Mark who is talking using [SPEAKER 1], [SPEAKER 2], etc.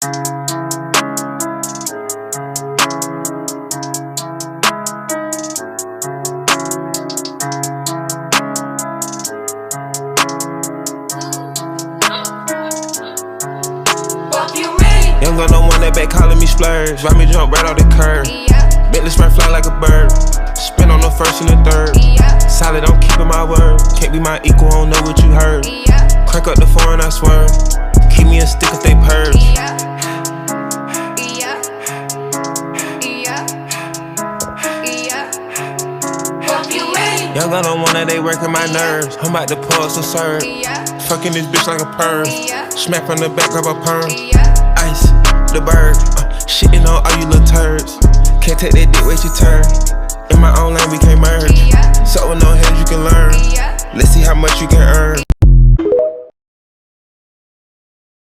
[SPEAKER 1] Young gun no one that back calling me splurge. Ride me jump right off the curb. Bentley spray fly like a bird. Spin on the first and the third. Solid, I'm keeping my word. Can't be my equal, I don't know what you heard. Crank up the foreign, I swear. Keep me a stick if they purge. Young gun on one that they working my nerves. I'm about to pull some serve. Fucking this bitch like a perm. Smack from the back of a perm. Ice, the bird. Shitting on all you little turds. Can't take that dick, wait your turn. In my own lane we can't merge. So with no heads you can learn. Let's see how much you can earn.